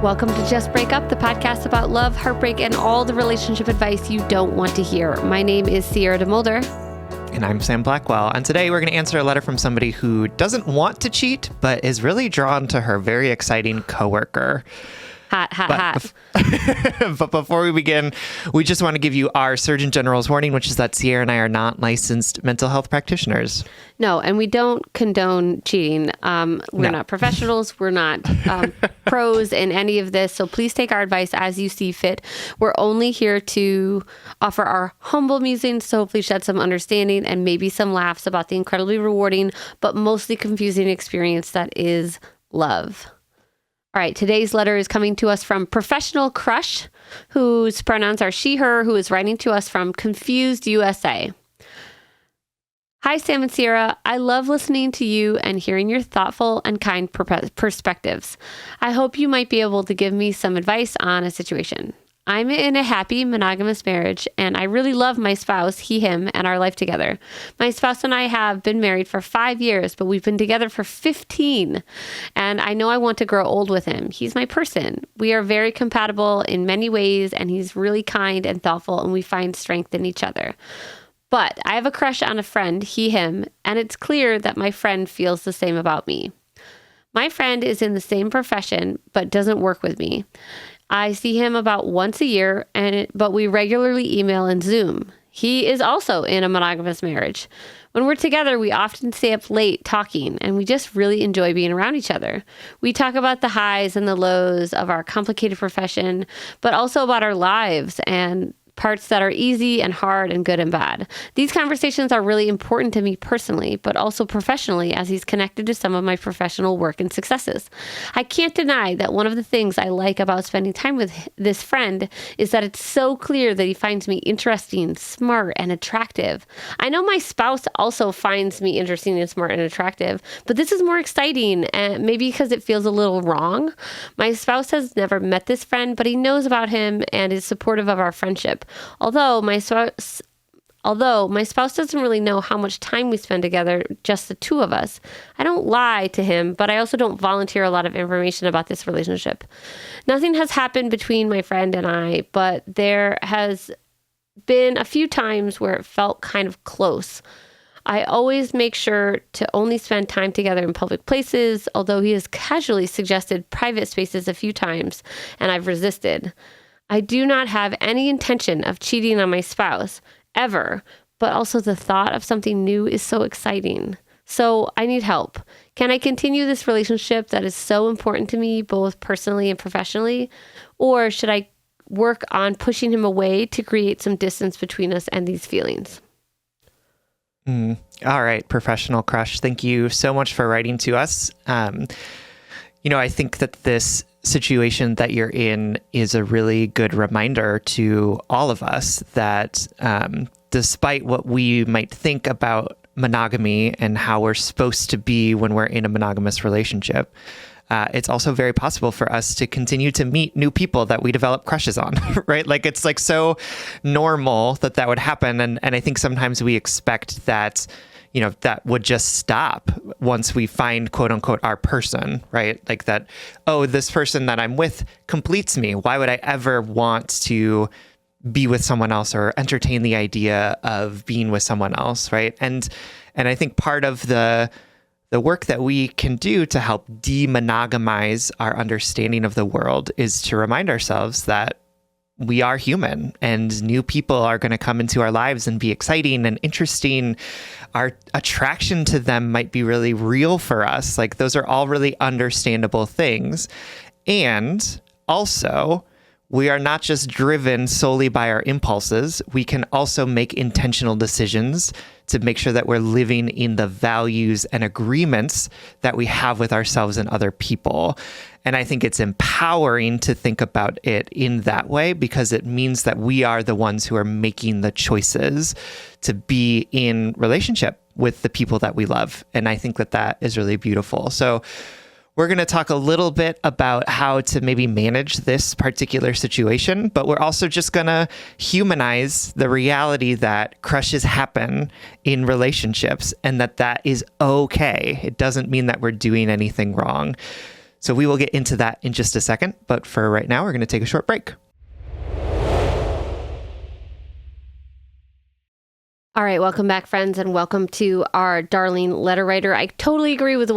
Welcome to Just Break Up, the podcast about love, heartbreak, and all the relationship advice you don't want to hear. My name is Sierra DeMulder. And I'm Sam Blackwell. And today we're going to answer a letter from somebody who doesn't want to cheat, but is really drawn to her very exciting coworker. Hot. But before we begin, we just want to give you our Surgeon General's warning, which is that Sierra and I are not licensed mental health practitioners. No, and we don't condone cheating. We're not professionals. We're not pros in any of this. So please take our advice as you see fit. We're only here to offer our humble musings to hopefully shed some understanding and maybe some laughs about the incredibly rewarding, but mostly confusing experience that is love. All right, today's letter is coming to us from Professional Crush, whose pronouns are she, her, who is writing to us from Confused USA. Hi, Sam and Sierra. I love listening to you and hearing your thoughtful and kind perspectives. I hope you might be able to give me some advice on a situation. I'm in a happy monogamous marriage, and I really love my spouse, he, him, and our life together. My spouse and I have been married for 5 years, but we've been together for 15, and I know I want to grow old with him. He's my person. We are very compatible in many ways, and he's really kind and thoughtful, and we find strength in each other. But I have a crush on a friend, he, him, and it's clear that my friend feels the same about me. My friend is in the same profession, but doesn't work with me. I see him about once a year, but we regularly email and Zoom. He is also in a monogamous marriage. When we're together, we often stay up late talking, and we just really enjoy being around each other. We talk about the highs and the lows of our complicated profession, but also about our lives and parts that are easy and hard and good and bad. These conversations are really important to me personally, but also professionally, as he's connected to some of my professional work and successes. I can't deny that one of the things I like about spending time with this friend is that it's so clear that he finds me interesting, smart, and attractive. I know my spouse also finds me interesting and smart and attractive, but this is more exciting, and maybe because it feels a little wrong. My spouse has never met this friend, but he knows about him and is supportive of our friendship. Although my spouse doesn't really know how much time we spend together, just the two of us, I don't lie to him, but I also don't volunteer a lot of information about this relationship. Nothing has happened between my friend and I, but there has been a few times where it felt kind of close. I always make sure to only spend time together in public places, although he has casually suggested private spaces a few times, and I've resisted. I do not have any intention of cheating on my spouse, ever, but also the thought of something new is so exciting. So I need help. Can I continue this relationship that is so important to me, both personally and professionally? Or should I work on pushing him away to create some distance between us and these feelings? All right, Professional Crush, thank you so much for writing to us. I think that this situation that you're in is a really good reminder to all of us that despite what we might think about monogamy and how we're supposed to be when we're in a monogamous relationship, it's also very possible for us to continue to meet new people that we develop crushes on, right? Like it's like so normal that would happen. And I think sometimes we expect that that would just stop once we find, quote unquote, our person, right? Like that, oh, this person that I'm with completes me. Why would I ever want to be with someone else or entertain the idea of being with someone else, right? And I think part of the work that we can do to help demonogamize our understanding of the world is to remind ourselves that we are human and new people are going to come into our lives and be exciting and interesting. Our attraction to them might be really real for us. Like those are all really understandable things. And also, we are not just driven solely by our impulses. We can also make intentional decisions to make sure that we're living in the values and agreements that we have with ourselves and other people. And I think it's empowering to think about it in that way because it means that we are the ones who are making the choices to be in relationship with the people that we love. And I think that is really beautiful. So we're going to talk a little bit about how to maybe manage this particular situation, but we're also just going to humanize the reality that crushes happen in relationships and that is okay. It doesn't mean that we're doing anything wrong. So we will get into that in just a second. But for right now, we're going to take a short break. All right, welcome back, friends, and welcome to our Darlene Letter Writer. I totally agree with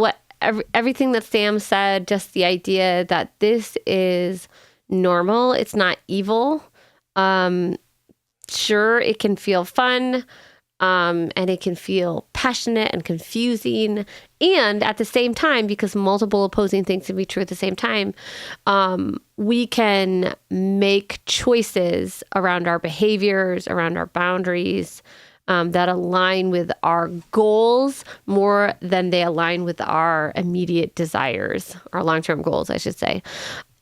everything that Sam said, just the idea that this is normal. It's not evil. Sure, it can feel fun, and it can feel passionate and confusing. And at the same time, because multiple opposing things can be true at the same time, we can make choices around our behaviors, around our boundaries, that align with our goals more than they align with our immediate desires, our long-term goals, I should say.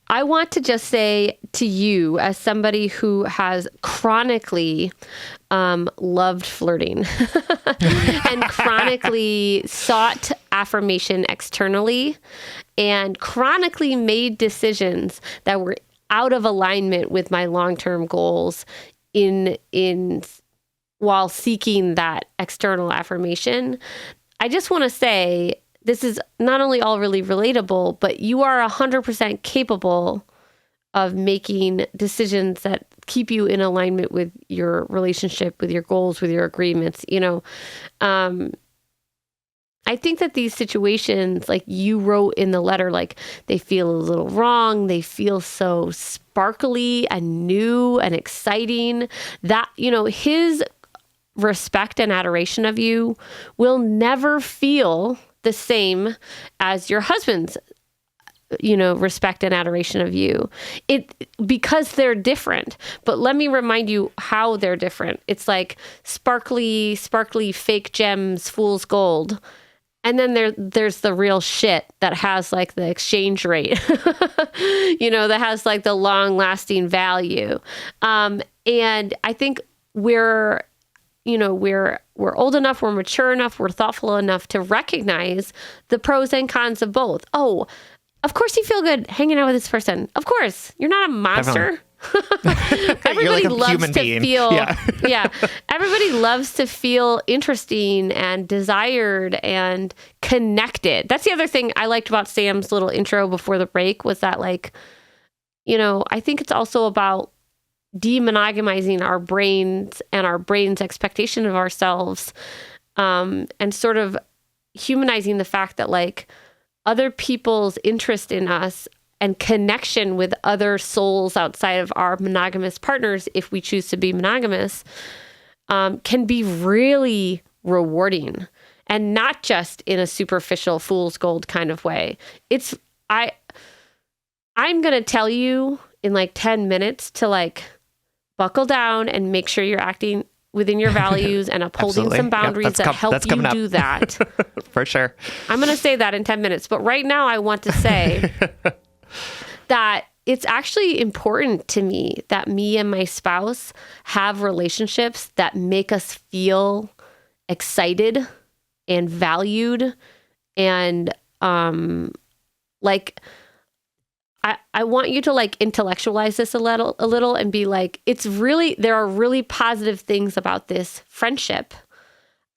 I want to just say to you, as somebody who has chronically loved flirting and chronically sought affirmation externally and chronically made decisions that were out of alignment with my long-term goals in while seeking that external affirmation, I just want to say this is not only all really relatable, but you are 100% capable of making decisions that keep you in alignment with your relationship, with your goals, with your agreements. I think that these situations, like you wrote in the letter, like they feel a little wrong. They feel so sparkly and new and exciting that, his respect and adoration of you will never feel the same as your husband's, respect and adoration of you. Because they're different. But let me remind you how they're different. It's like sparkly fake gems, fool's gold. And then there's the real shit that has like the exchange rate, that has like the long lasting value. And I think we're old enough, we're mature enough, we're thoughtful enough to recognize the pros and cons of both. Oh, of course you feel good hanging out with this person. Of course, you're not a monster. Everybody loves to feel, everybody loves to feel interesting and desired and connected. That's the other thing I liked about Sam's little intro before the break was that I think it's also about demonogamizing our brains and our brain's expectation of ourselves, and sort of humanizing the fact that other people's interest in us and connection with other souls outside of our monogamous partners, if we choose to be monogamous, can be really rewarding, and not just in a superficial fool's gold kind of way. I'm going to tell you in 10 minutes to buckle down and make sure you're acting within your values and upholding some boundaries that help you do that. For sure. I'm going to say that in 10 minutes. But right now I want to say that it's actually important to me that me and my spouse have relationships that make us feel excited and valued and I want you to intellectualize this a little and be there are really positive things about this friendship.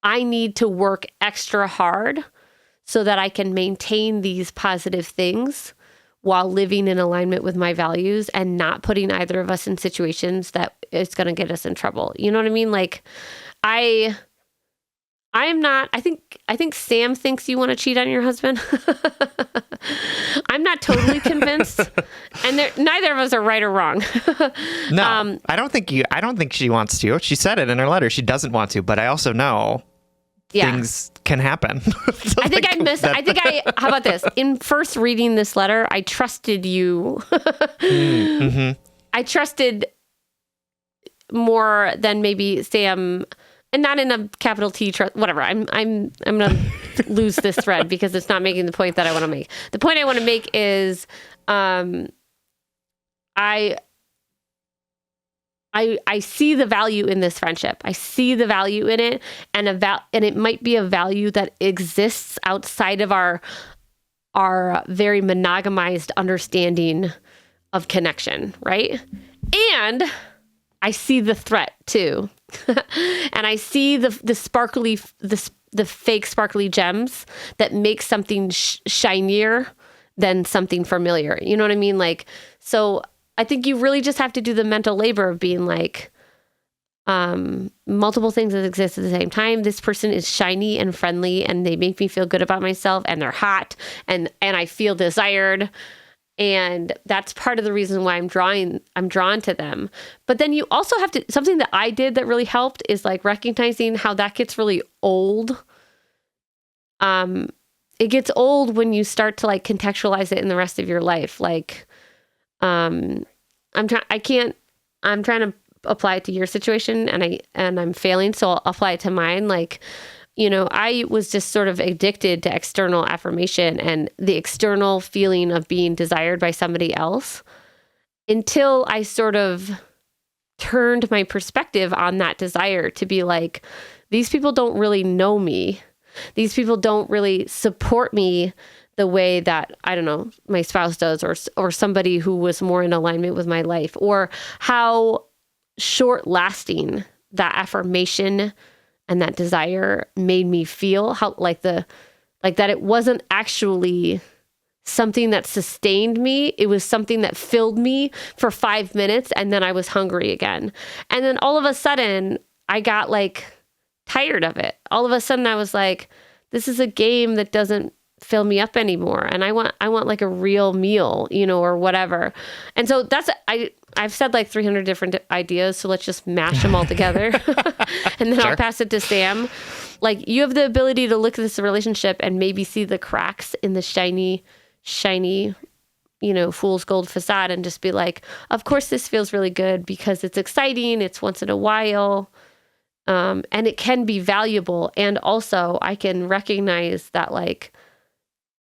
I need to work extra hard so that I can maintain these positive things while living in alignment with my values and not putting either of us in situations that is going to get us in trouble. You know what I mean? I am not, I think Sam thinks you want to cheat on your husband. I'm not totally convinced. And neither of us are right or wrong. No, I don't think she wants to. She said it in her letter. She doesn't want to, but I also know things can happen. So how about this? In first reading this letter, I trusted you. Mm-hmm. I trusted more than maybe Sam. And not in a capital T trust, whatever. I'm gonna lose this thread because it's not making the point that I want to make. The point I want to make is, I see the value in this friendship. I see the value in it, and it might be a value that exists outside of our very monogamized understanding of connection, right? And I see the threat too. And I see the fake sparkly gems that make something shinier than something familiar. You know what I mean? Like, so I think you really just have to do the mental labor of being like, multiple things that exist at the same time. This person is shiny and friendly and they make me feel good about myself, and they're hot and I feel desired. And that's part of the reason why I'm drawn to them. But then you also have to, something that I did that really helped is like recognizing how that gets really old. It gets old when you start to like contextualize it in the rest of your life. Like, I'm trying to apply it to your situation and I'm failing. So I'll apply it to mine. Like, you know, I was just sort of addicted to external affirmation and the external feeling of being desired by somebody else until I sort of turned my perspective on that desire to be like, these people don't really know me. These people don't really support me the way that, I don't know, my spouse does, or somebody who was more in alignment with my life, or how short lasting that affirmation and that desire made me feel, how like that it wasn't actually something that sustained me. It was something that filled me for 5 minutes and then I was hungry again. And then all of a sudden I got like tired of it. All of a sudden I was like, this is a game that doesn't fill me up anymore. And I want like a real meal, you know, or whatever. And so I've said like 300 different ideas. So let's just mash them all together. And then I'll pass it to Sam. Like, you have the ability to look at this relationship and maybe see the cracks in the shiny, you know, fool's gold facade and just be like, of course this feels really good because it's exciting. It's once in a while. And it can be valuable. And also I can recognize that like,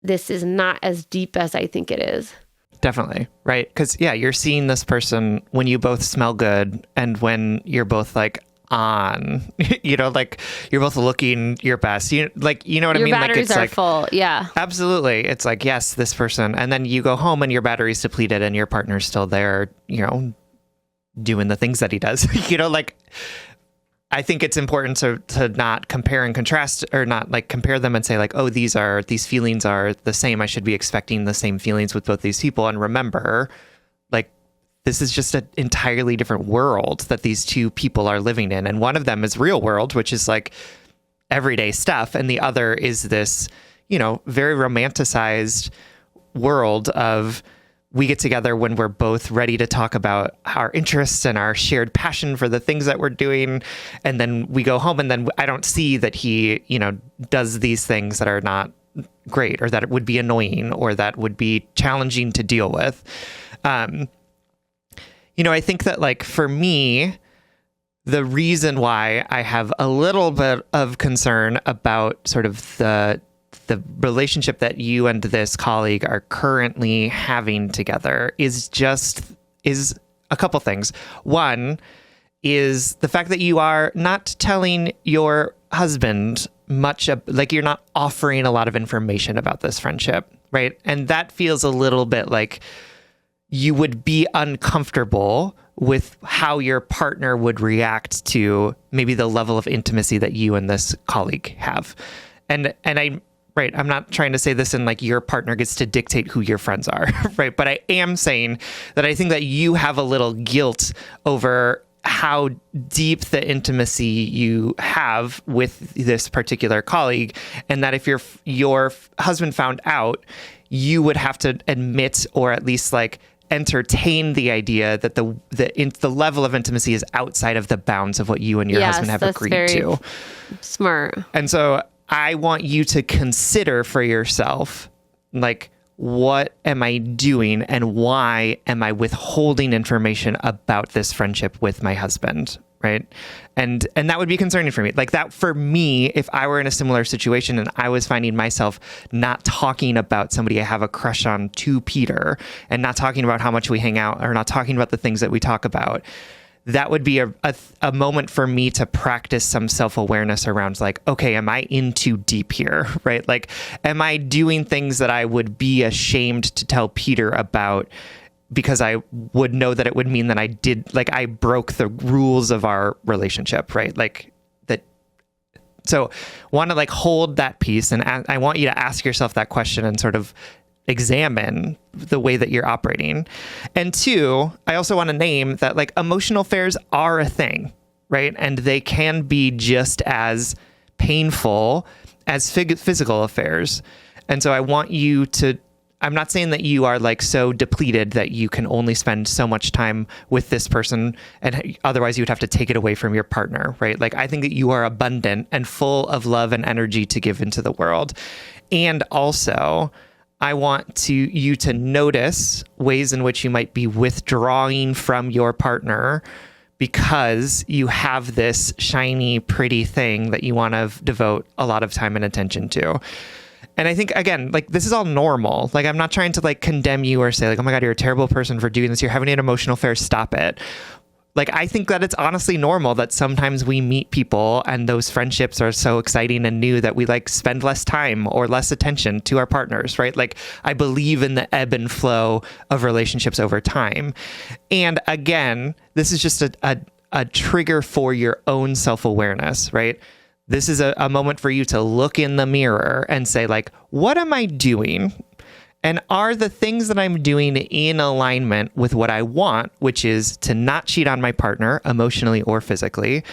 this is not as deep as I think it is. Definitely. Right. Because, yeah, you're seeing this person when you both smell good and when you're both like on, you know, like you're both looking your best. You know what I mean? Your batteries like, are full. Yeah. Absolutely. It's like, yes, this person. And then you go home and your battery's depleted and your partner's still there, you know, doing the things that he does. You know, like, I think it's important to not compare and contrast, or not like compare them and say like, oh, these feelings are the same. I should be expecting the same feelings with both these people. And remember, like, this is just an entirely different world that these two people are living in. And one of them is real world, which is like everyday stuff. And the other is this, you know, very romanticized world of, we get together when we're both ready to talk about our interests and our shared passion for the things that we're doing. And then we go home and then I don't see that he, you know, does these things that are not great, or that it would be annoying, or that would be challenging to deal with. You know, I think that like for me, the reason why I have a little bit of concern about sort of the relationship that you and this colleague are currently having together is a couple things. One is the fact that you are not telling your husband much, like you're not offering a lot of information about this friendship, right? And that feels a little bit like you would be uncomfortable with how your partner would react to maybe the level of intimacy that you and this colleague have. And I'm not trying to say this in like your partner gets to dictate who your friends are, right? But I am saying that I think that you have a little guilt over how deep the intimacy you have with this particular colleague, and that if your husband found out, you would have to admit, or at least like entertain the idea that the level of intimacy is outside of the bounds of what you and your husband have agreed to. Smart. And so I want you to consider for yourself, like, what am I doing and why am I withholding information about this friendship with my husband, right? And that would be concerning for me. Like that for me, if I were in a similar situation and I was finding myself not talking about somebody I have a crush on to Peter, and not talking about how much we hang out, or not talking about the things that we talk about, that would be a moment for me to practice some self-awareness around like, okay, am I in too deep here, right? Like, am I doing things that I would be ashamed to tell Peter about because I would know that it would mean that I broke the rules of our relationship, right? Like that. So want to like hold that piece. And I want you to ask yourself that question and sort of examine the way that you're operating. And two, I also want to name that like emotional affairs are a thing, right? And they can be just as painful as physical affairs. And so I want you to, I'm not saying that you are like so depleted that you can only spend so much time with this person and otherwise you would have to take it away from your partner, right? Like I think that you are abundant and full of love and energy to give into the world. And also, I want you to notice ways in which you might be withdrawing from your partner because you have this shiny, pretty thing that you want to devote a lot of time and attention to. And I think, again, like this is all normal. Like I'm not trying to like condemn you or say like, oh my God, you're a terrible person for doing this. You're having an emotional affair. Stop it. Like, I think that it's honestly normal that sometimes we meet people and those friendships are so exciting and new that we like spend less time or less attention to our partners, right? Like, I believe in the ebb and flow of relationships over time. And again, this is just a trigger for your own self-awareness, right? This is a moment for you to look in the mirror and say, like, what am I doing? And are the things that I'm doing in alignment with what I want, which is to not cheat on my partner emotionally or physically,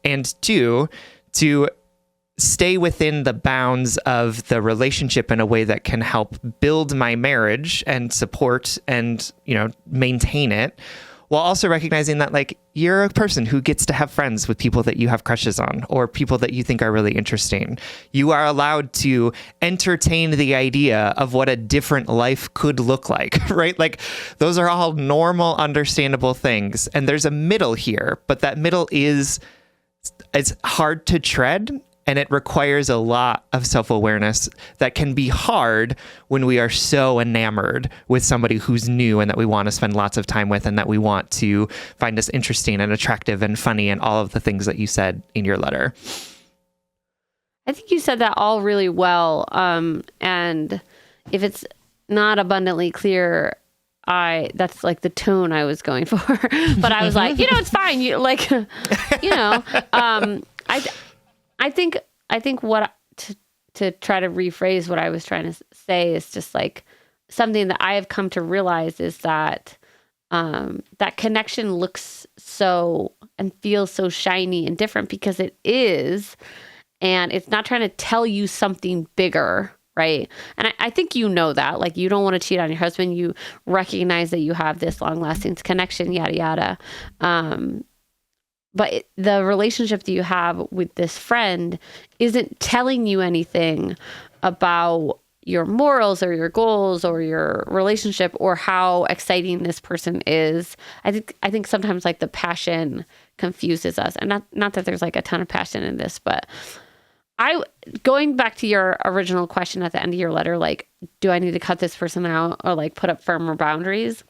and two, to stay within the bounds of the relationship in a way that can help build my marriage and support and, you know, maintain it, while also recognizing that like you're a person who gets to have friends with people that you have crushes on or people that you think are really interesting. You are allowed to entertain the idea of what a different life could look like, right? Like those are all normal, understandable things. And there's a middle here, but that middle it's hard to tread. And it requires a lot of self-awareness that can be hard when we are so enamored with somebody who's new and that we want to spend lots of time with and that we want to find us interesting and attractive and funny and all of the things that you said in your letter. I think you said that all really well. And if it's not abundantly clear, that's like the tone I was going for. But I was like, it's fine. I think what to try to rephrase what I was trying to say is just like something that I have come to realize is that that connection looks so and feels so shiny and different because it is, and it's not trying to tell you something bigger, right? And I think you know that, like you don't want to cheat on your husband. You recognize that you have this long-lasting connection, yada yada. But the relationship that you have with this friend isn't telling you anything about your morals or your goals or your relationship or how exciting this person is. I think sometimes like the passion confuses us, and not that there's like a ton of passion in this, but going back to your original question at the end of your letter, like, do I need to cut this person out or like put up firmer boundaries?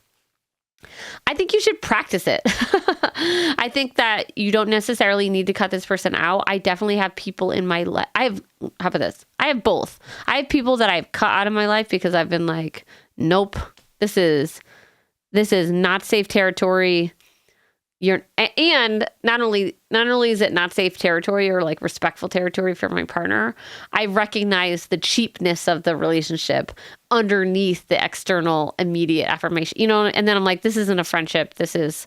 I think you should practice it. I think that you don't necessarily need to cut this person out. I definitely have people in my life. How about this? I have both. I have people that I've cut out of my life because I've been like, nope, this is not safe territory. And not only is it not safe territory or like respectful territory for my partner, I recognize the cheapness of the relationship underneath the external immediate affirmation, and then I'm like, this isn't a friendship. This is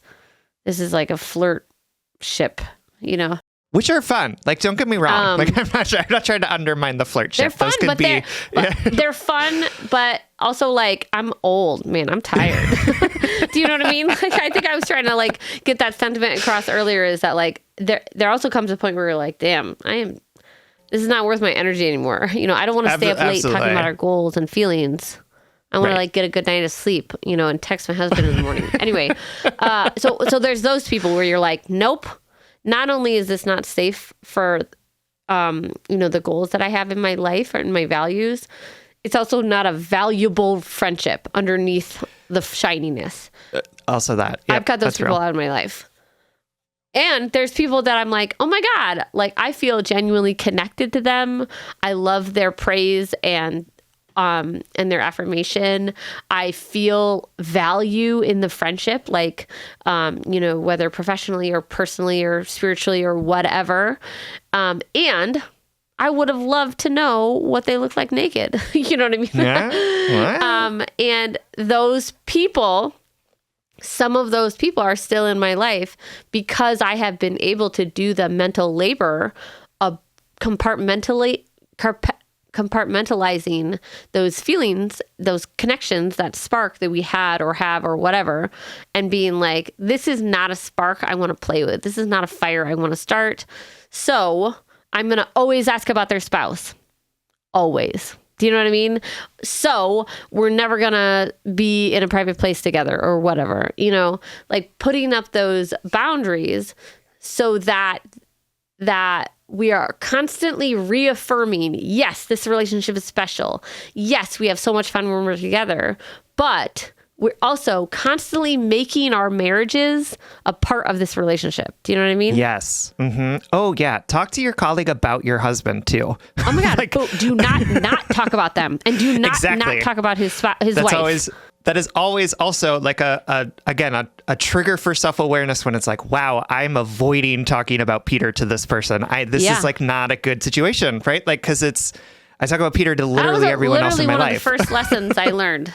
like a flirt ship, Which are fun. Like, don't get me wrong. Like, I'm not trying to undermine the flirt ship. They're fun, they're fun, but also like I'm old, man. I'm tired. Do you know what I mean? Like, I think I was trying to like get that sentiment across earlier. Is that like there also comes a point where you're like, damn, this is not worth my energy anymore. I don't want to stay up late talking about our goals and feelings. I want to like get a good night of sleep, and text my husband in the morning. Anyway, so there's those people where you're like, nope. Not only is this not safe for, the goals that I have in my life and my values, it's also not a valuable friendship underneath the shininess. Also that. Yep, I've cut those people out of my life. And there's people that I'm like, oh my God, like I feel genuinely connected to them. I love their praise and their affirmation. I feel value in the friendship, like, whether professionally or personally or spiritually or whatever. And I would have loved to know what they look like naked. You know what I mean? Yeah. And those people, some of those people are still in my life because I have been able to do the mental labor of compartmentalizing those feelings, those connections, that spark that we had or have or whatever, and being like, this is not a spark I want to play with. This is not a fire I want to start. So I'm going to always ask about their spouse. Always. Do you know what I mean? So we're never going to be in a private place together or whatever, you know, like putting up those boundaries so that we are constantly reaffirming, yes, this relationship is special. Yes, we have so much fun when we're together, but we're also constantly making our marriages a part of this relationship. Do you know what I mean? Yes. Mm-hmm. Oh, yeah. Talk to your colleague about your husband, too. Oh, my God. Do not talk about them. And do not talk about his wife. That is always also like a trigger for self-awareness when it's like, wow, I'm avoiding talking about Peter to this person. This is like not a good situation, right? Like, because I talk about Peter to literally everyone else in my life. One of the first lessons I learned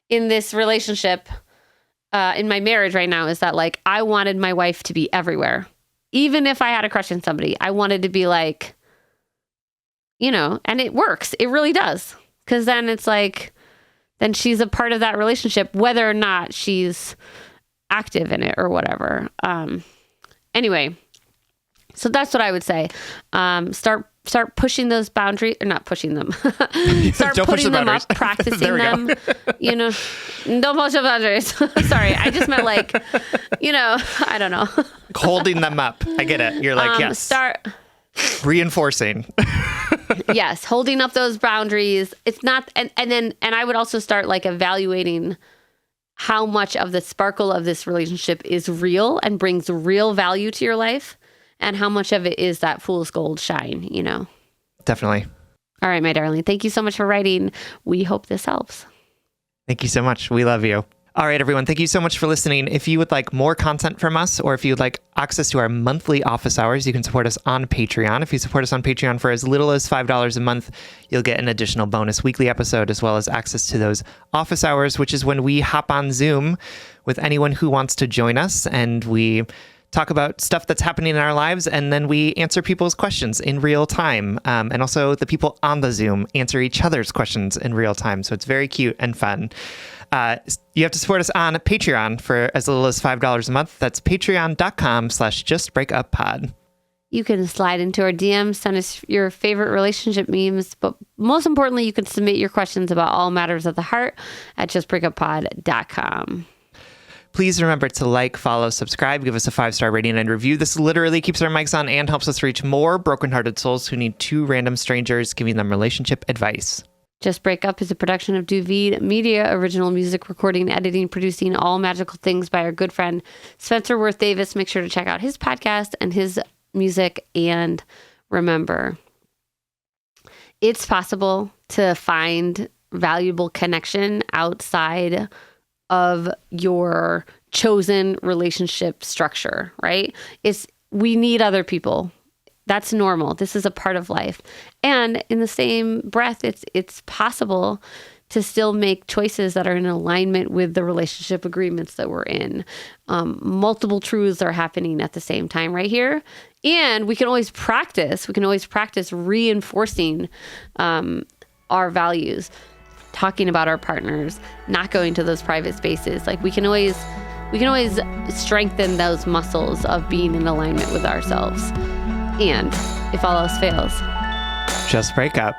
in this relationship, in my marriage right now, is that like, I wanted my wife to be everywhere. Even if I had a crush on somebody, I wanted to be like, you know, and it works. It really does. Because then it's like, then she's a part of that relationship, whether or not she's active in it or whatever. Anyway, so that's what I would say. Start pushing those boundaries, or not pushing them. Start putting them up, practicing them. You know, don't push the boundaries. Sorry, I just meant like, you know, I don't know. Holding them up. I get it. You're like, yes. Start reinforcing. Yes, holding up those boundaries. It's not, and I would also start like evaluating how much of the sparkle of this relationship is real and brings real value to your life, and how much of it is that fool's gold shine, you know? Definitely. All right, my darling. Thank you so much for writing. We hope this helps. Thank you so much. We love you. All right, everyone. Thank you so much for listening. If you would like more content from us, or if you'd like access to our monthly office hours, you can support us on Patreon. If you support us on Patreon for as little as $5 a month, you'll get an additional bonus weekly episode, as well as access to those office hours, which is when we hop on Zoom with anyone who wants to join us, and we talk about stuff that's happening in our lives, and then we answer people's questions in real time. And also the people on the Zoom answer each other's questions in real time. So it's very cute and fun. You have to support us on Patreon for as little as $5 a month. That's patreon.com/justbreakuppod. You can slide into our DMs, send us your favorite relationship memes, but most importantly, you can submit your questions about all matters of the heart at justbreakuppod.com. Please remember to like, follow, subscribe, give us a 5-star rating and review. This literally keeps our mics on and helps us reach more brokenhearted souls who need two random strangers giving them relationship advice. Just Break Up is a production of Duvid Media, original music, recording, editing, producing, all magical things by our good friend Spencer Worth Davis. Make sure to check out his podcast and his music. And remember, it's possible to find valuable connection outside of your chosen relationship structure, right? We need other people. That's normal. This is a part of life. And in the same breath, it's possible to still make choices that are in alignment with the relationship agreements that we're in. Multiple truths are happening at the same time right here. And we can always practice. We can always practice reinforcing our values, talking about our partners, not going to those private spaces. Like we can always strengthen those muscles of being in alignment with ourselves. And if all else fails, just break up.